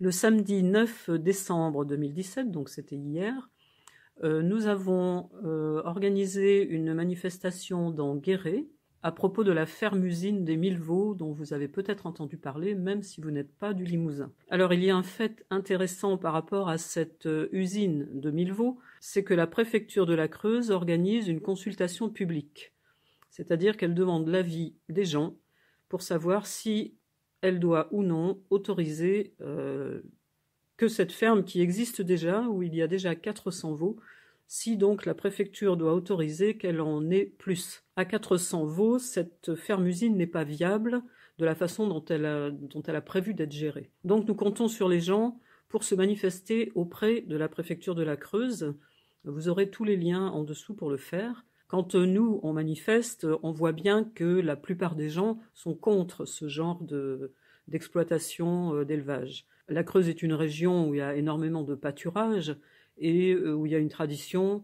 Le samedi 9 décembre 2017, donc c'était hier, nous avons organisé une manifestation dans Guéret à propos de la ferme-usine des Mille-Vaux dont vous avez peut-être entendu parler, même si vous n'êtes pas du Limousin. Alors il y a un fait intéressant par rapport à cette usine de Mille-Vaux, c'est que la préfecture de la Creuse organise une consultation publique. C'est-à-dire qu'elle demande l'avis des gens pour savoir si elle doit ou non autoriser que cette ferme qui existe déjà, où il y a déjà 400 veaux, si donc la préfecture doit autoriser qu'elle en ait plus. À 400 veaux, cette ferme-usine n'est pas viable de la façon dont elle a prévu d'être gérée. Donc nous comptons sur les gens pour se manifester auprès de la préfecture de la Creuse. Vous aurez tous les liens en dessous pour le faire. Quand nous, on manifeste, on voit bien que la plupart des gens sont contre ce genre d'exploitation d'élevage. La Creuse est une région où il y a énormément de pâturage et où il y a une tradition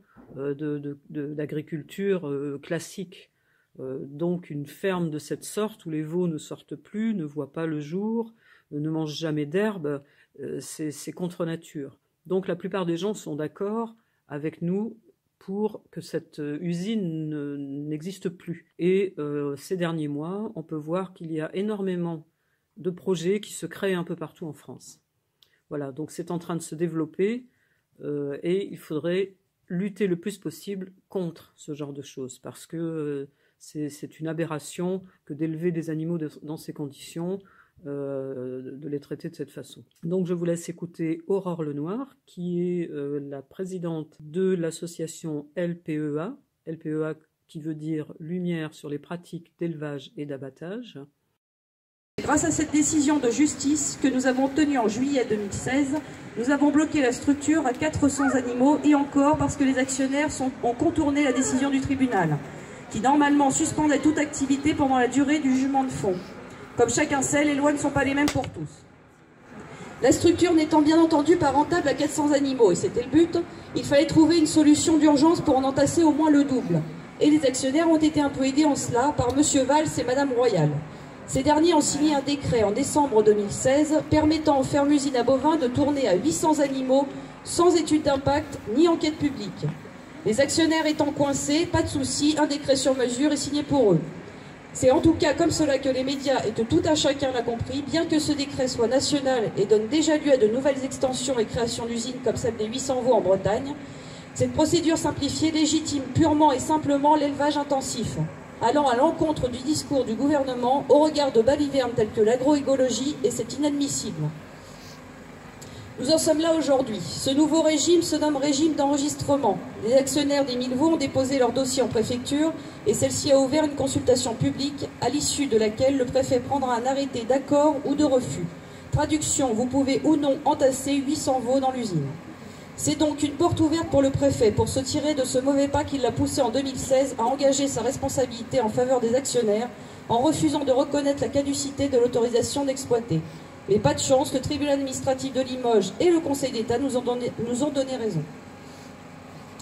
d'agriculture classique. Donc une ferme de cette sorte où les veaux ne sortent plus, ne voient pas le jour, ne mangent jamais d'herbe, c'est contre nature. Donc la plupart des gens sont d'accord avec nous pour que cette usine n'existe plus. Et ces derniers mois, on peut voir qu'il y a énormément de projets qui se créent un peu partout en France. Voilà, donc c'est en train de se développer et il faudrait lutter le plus possible contre ce genre de choses parce que c'est une aberration que d'élever des animaux dans ces conditions, de les traiter de cette façon. Donc je vous laisse écouter Aurore Lenoir, qui est la présidente de l'association LPEA, LPEA qui veut dire Lumière sur les pratiques d'élevage et d'abattage. Grâce à cette décision de justice que nous avons tenue en juillet 2016, nous avons bloqué la structure à 400 animaux et encore parce que les actionnaires ont contourné la décision du tribunal, qui normalement suspendait toute activité pendant la durée du jugement de fond. Comme chacun sait, les lois ne sont pas les mêmes pour tous. La structure n'étant bien entendu pas rentable à 400 animaux, et c'était le but, il fallait trouver une solution d'urgence pour en entasser au moins le double. Et les actionnaires ont été un peu aidés en cela par M. Valls et Mme Royal. Ces derniers ont signé un décret en décembre 2016 permettant aux fermes-usines à bovins de tourner à 800 animaux sans étude d'impact ni enquête publique. Les actionnaires étant coincés, pas de souci, un décret sur mesure est signé pour eux. C'est en tout cas comme cela que les médias et que tout un chacun l'a compris, bien que ce décret soit national et donne déjà lieu à de nouvelles extensions et créations d'usines comme celle des 800 veaux en Bretagne, cette procédure simplifiée légitime purement et simplement l'élevage intensif, allant à l'encontre du discours du gouvernement au regard de balivernes telles que l'agroécologie, et c'est inadmissible. Nous en sommes là aujourd'hui. Ce nouveau régime se nomme régime d'enregistrement. Les actionnaires des Mille-Vaux ont déposé leur dossier en préfecture et celle-ci a ouvert une consultation publique à l'issue de laquelle le préfet prendra un arrêté d'accord ou de refus. Traduction, vous pouvez ou non entasser 800 veaux dans l'usine. C'est donc une porte ouverte pour le préfet pour se tirer de ce mauvais pas qui l'a poussé en 2016 à engager sa responsabilité en faveur des actionnaires en refusant de reconnaître la caducité de l'autorisation d'exploiter. Mais pas de chance, le tribunal administratif de Limoges et le Conseil d'État nous ont donné raison.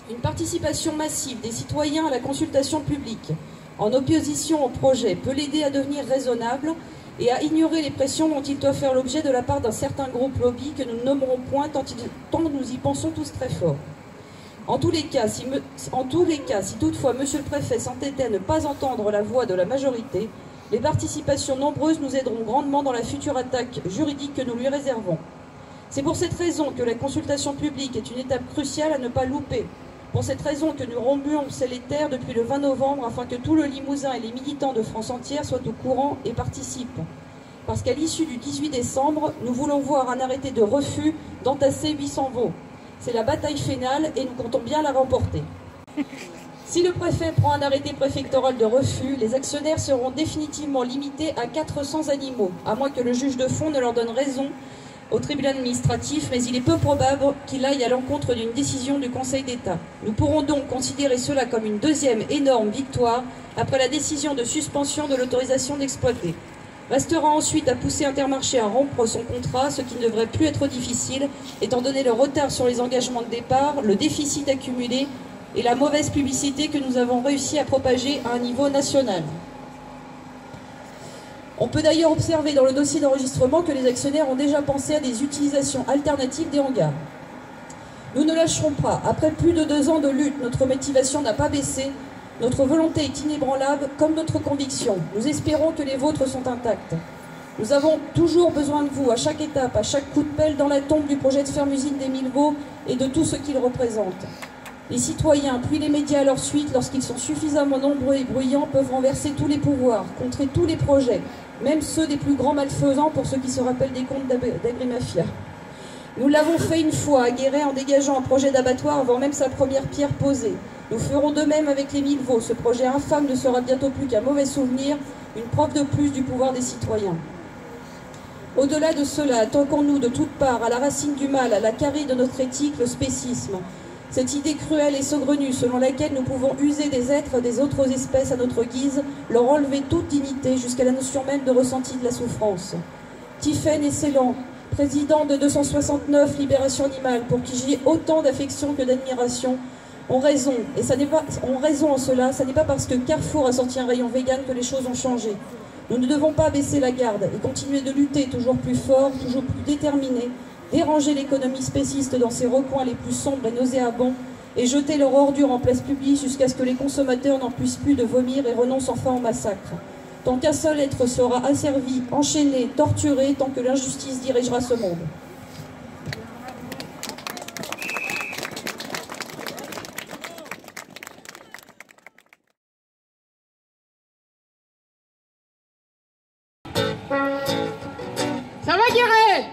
Une participation massive des citoyens à la consultation publique en opposition au projet peut l'aider à devenir raisonnable et à ignorer les pressions dont il doit faire l'objet de la part d'un certain groupe lobby que nous ne nommerons point tant nous y pensons tous très fort. En tous les cas, si toutefois Monsieur le Préfet s'entêtait à ne pas entendre la voix de la majorité, les participations nombreuses nous aideront grandement dans la future attaque juridique que nous lui réservons. C'est pour cette raison que la consultation publique est une étape cruciale à ne pas louper. Pour cette raison que nous remuons les terres depuis le 20 novembre afin que tout le Limousin et les militants de France entière soient au courant et participent. Parce qu'à l'issue du 18 décembre, nous voulons voir un arrêté de refus d'entasser 800 veaux. C'est la bataille finale et nous comptons bien la remporter. Si le préfet prend un arrêté préfectoral de refus, les actionnaires seront définitivement limités à 400 animaux, à moins que le juge de fond ne leur donne raison au tribunal administratif, mais il est peu probable qu'il aille à l'encontre d'une décision du Conseil d'État. Nous pourrons donc considérer cela comme une deuxième énorme victoire après la décision de suspension de l'autorisation d'exploiter. Restera ensuite à pousser Intermarché à rompre son contrat, ce qui ne devrait plus être difficile, étant donné le retard sur les engagements de départ, le déficit accumulé et la mauvaise publicité que nous avons réussi à propager à un niveau national. On peut d'ailleurs observer dans le dossier d'enregistrement que les actionnaires ont déjà pensé à des utilisations alternatives des hangars. Nous ne lâcherons pas. Après plus de 2 ans de lutte, notre motivation n'a pas baissé. Notre volonté est inébranlable, comme notre conviction. Nous espérons que les vôtres sont intactes. Nous avons toujours besoin de vous, à chaque étape, à chaque coup de pelle dans la tombe du projet de ferme-usine des Mille Vaux et de tout ce qu'il représente. Les citoyens, puis les médias à leur suite, lorsqu'ils sont suffisamment nombreux et bruyants, peuvent renverser tous les pouvoirs, contrer tous les projets, même ceux des plus grands malfaisants pour ceux qui se rappellent des contes d'agrimafia. Nous l'avons fait une fois à Guéret en dégageant un projet d'abattoir avant même sa première pierre posée. Nous ferons de même avec les Mille Vaux. Ce projet infâme ne sera bientôt plus qu'un mauvais souvenir, une preuve de plus du pouvoir des citoyens. Au-delà de cela, attaquons-nous de toutes parts à la racine du mal, à la carie de notre éthique, le spécisme. Cette idée cruelle et saugrenue selon laquelle nous pouvons user des êtres des autres espèces à notre guise, leur enlever toute dignité jusqu'à la notion même de ressenti de la souffrance. Tiphaine et Ceylan, président de 269 Libération Animale, pour qui j'ai autant d'affection que d'admiration, ont raison. Et ça n'est pas, ont raison en cela, ça n'est pas parce que Carrefour a sorti un rayon vegan que les choses ont changé. Nous ne devons pas baisser la garde et continuer de lutter toujours plus fort, toujours plus déterminé, déranger l'économie spéciste dans ses recoins les plus sombres et nauséabonds et jeter leur ordure en place publique jusqu'à ce que les consommateurs n'en puissent plus de vomir et renoncent enfin au massacre. Tant qu'un seul être sera asservi, enchaîné, torturé, tant que l'injustice dirigera ce monde. Ça va, Guéret?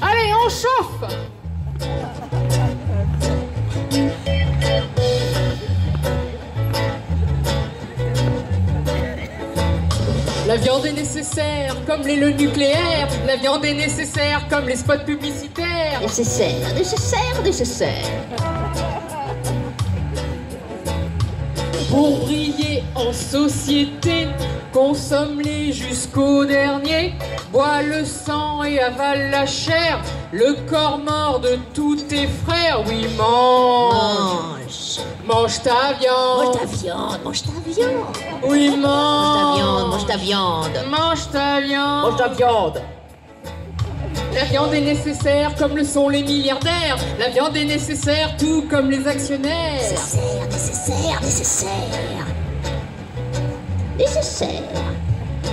Allez, on chauffe! La viande est nécessaire comme les nœuds nucléaires. La viande est nécessaire comme les spots publicitaires. Nécessaire, nécessaire, nécessaire. Pour briller en société, consomme-les jusqu'au dernier. Bois le sang et avale la chair, le corps mort de tous tes frères. Oui, mange. Mange ta viande. Mange ta viande, mange ta viande. Oui, Mange ta viande, mange ta viande. mange ta viande. La viande est nécessaire comme le sont les milliardaires. La viande est nécessaire tout comme les actionnaires. Nécessaire, nécessaire, nécessaire. Nécessaire.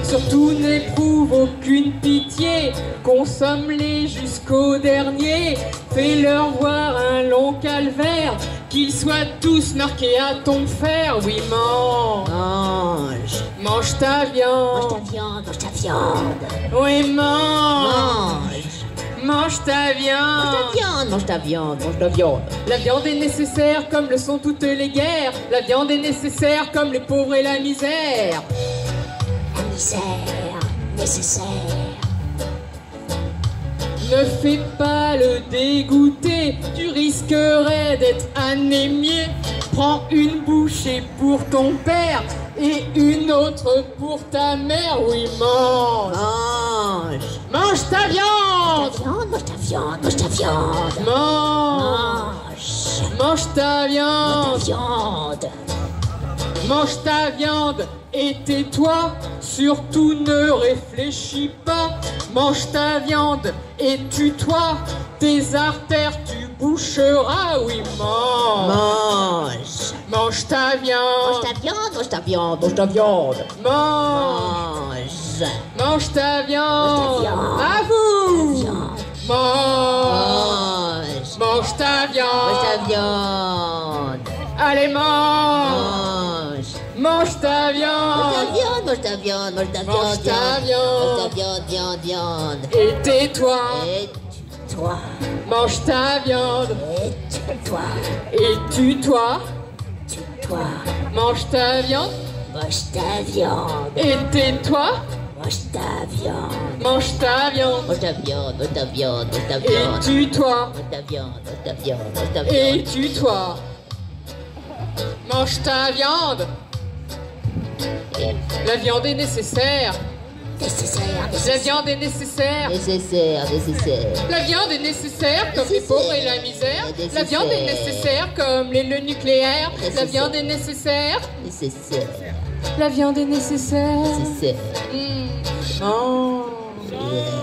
Surtout n'éprouve aucune pitié, consomme-les jusqu'au dernier. Fais-leur voir un long calvaire, qu'ils soient tous marqués à ton fer. Oui, mange. Mange. Mange ta viande. Mange ta viande, mange ta viande. Oui, mange. Mange. Mange ta viande. Mange ta viande, mange ta viande, mange ta viande. La viande est nécessaire comme le sont toutes les guerres. La viande est nécessaire comme les pauvres et la misère. La misère, nécessaire. Ne fais pas le dégoûter, tu risquerais d'être anémié. Prends une bouchée pour ton père et une autre pour ta mère. Oui, mange. Mange. Mange ta viande. Mange ta viande, mange ta viande. Mange. Mange. Mange ta viande. Ta viande. Mange ta viande et tais-toi, surtout ne réfléchis pas. Mange ta viande et tue-toi, tes artères tu boucheras. Oui, mange. Mange. Mange ta viande. Mange ta viande, mange ta viande, mange ta viande. Mange. Mange. Mange ta viande. Mange ta viande. À vous. Viande. Mange. Mange. Mange ta Mange viande. ta viande. Allez, mange. Mange. Mange ta Mange viande. ta viande, mange ta viande, mange ta Mange viande. ta viande. Mange ta viande, viande, viande. Et tais-toi. Et toi. Mange ta viande. Et toi. Et tue-toi. Toi. Mange ta viande. Mange ta viande. Et tais-toi. Mange ta viande. Mange ta viande. Mange ta viande, mange ta viande, mange ta Et viande. tue-toi. Mange ta viande, mange ta viande, mange ta Et viande. tue-toi. Mange ta viande. La viande est nécessaire La viande est nécessaire. Nécessaire. La viande est nécessaire comme les pauvres et la misère. La viande est nécessaire comme le nucléaire. La viande est nécessaire. Nécessaire. La viande est nécessaire. Nécessaire. Oh. Yeah.